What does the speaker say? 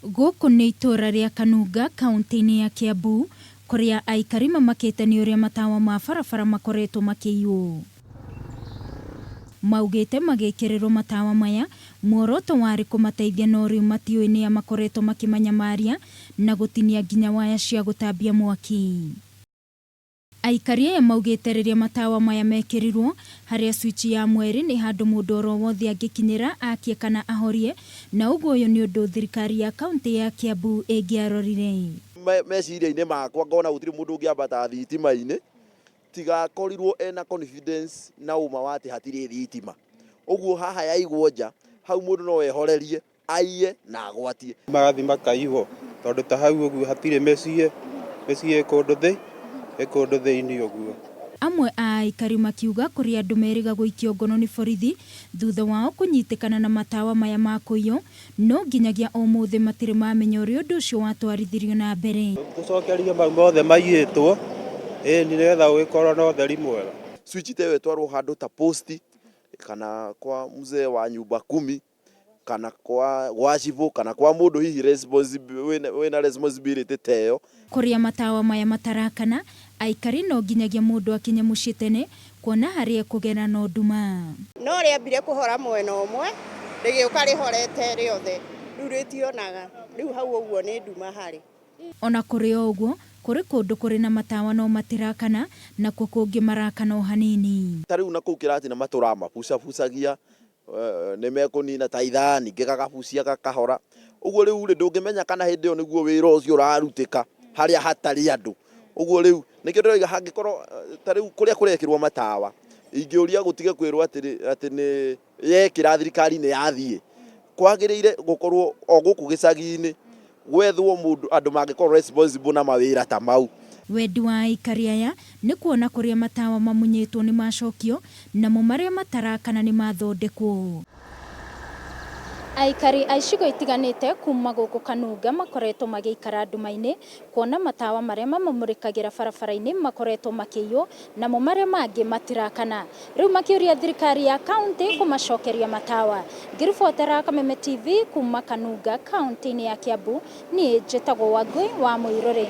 Gũkũ nĩ itũra rĩa Kanunga kaunti-inĩ ya Kiambu kũrĩa aikari mamakĩte nĩ ũrĩa matawa ma barabara makoretwo makĩiywo. Maugĩte magĩkĩrĩrwo matawa maya muoroto warĩ kũmateithia no rĩu matiũĩ nĩa makoretwo makĩmanyamaria na gũtinia nginya waya cia gũtambia mwaki. Aikari aya maugĩte rĩrĩa matawa maya mekĩrirwo harĩa switch ya mweri nĩ handũ mũndũ oro wothe angĩkinyĩra akie kana ahorie, na ũguo ũyũ nĩ ũndũ thirikari ya kaunti ya Kiambu ĩngĩarorire. Meciria-inĩ makwa ngona gũtirĩ mũndũ ũngĩambata thitima-inĩ tiga akorirwo ena confidence na uma wa atĩ hatirĩ thitima. Ũguo haha yaigwo nja hau mũndũ no ehorerie aiye na agwatie. Magathi makaiywo tondũ ta hau ũguo hatirĩ mĩciĩ kũndũ thĩinĩ ũguo. Amwe a aikari makiuga kũrĩ andũ meriga gũikio ngono nĩ borithi thutha wao kũnyitĩkana na matawa maya ma kũiywo, no nginyagia ũmũthĩ matirĩ mamenya ũrĩa ũndũ ũcio watwarithirio na mbere. Tũcokerie mau mothe maiyĩtwo nĩgetha gũgĩkorwo na ũtheri mwega. Switch ta ĩyo ĩtwarwo handũ ta posti kana kwa mzee wa nyumba 10 kana kwa cibũ kana kwa mũndũ hihi wĩna responsibility ta ĩyo. Kũrĩa matawa maya matarakana, aikari no nginyagia mũndũ akinye mũciĩ tene kuona harĩa kũgera no nduma. No rĩambire kũhora mwena ũmwe rĩgĩũka rĩhorete rĩothe rĩu rĩtionaga rĩu hau ũguo nĩ nduma harĩ. Ona kũrĩ o ũguo kũrĩ kũndũ kũrĩ na matawa no matirakana na kũngĩ marakana o hanini. Ta rĩu na kũu kĩrati na matũra mabucabucagia nĩ mekũnina ta ithaa ningĩ gagabucia gakahora. Ũguo rĩu ndũngĩmenya kana hĩndĩ ĩyo nĩguo wĩra ũcio ũrarutĩka harĩa hatarĩ andũ. Ũguo rĩu nĩkĩo ndĩroiga hangĩkorwo ta rĩu kũrĩa kũrekĩrwo matawa ingĩũria gũtige kwĩrwo atĩ nĩ yekĩra thirikari nĩ yathiĩ. Kwagĩrĩire gũkorwo o gũkũ gĩcagi-inĩ gwethwo mũndũ andũ mangĩkorwo responsible na mawĩra ta mau. Wendi wa aikari aya nĩ kuona kũrĩa matawa mamunyĩtwo nĩ macokio namo marĩa matarakana nĩ mathondekwo. Aikari a icigo itiganĩte kuma gũkũ Kanunga makoretwo magĩikara nduma-inĩ kuona matawa marĩa mamamũrĩkagĩra barabara-inĩ makoretwo makĩiywo namo marĩa mangĩ matirakana. Rĩu makĩũria thirikari ya kaunti kũmacokeria matawa. Ngĩribotera Kameme TV kuma Kanunga kaunti-inĩ ya Kiambu, niĩ njĩtagwo Wangui wa Mũirũrĩ.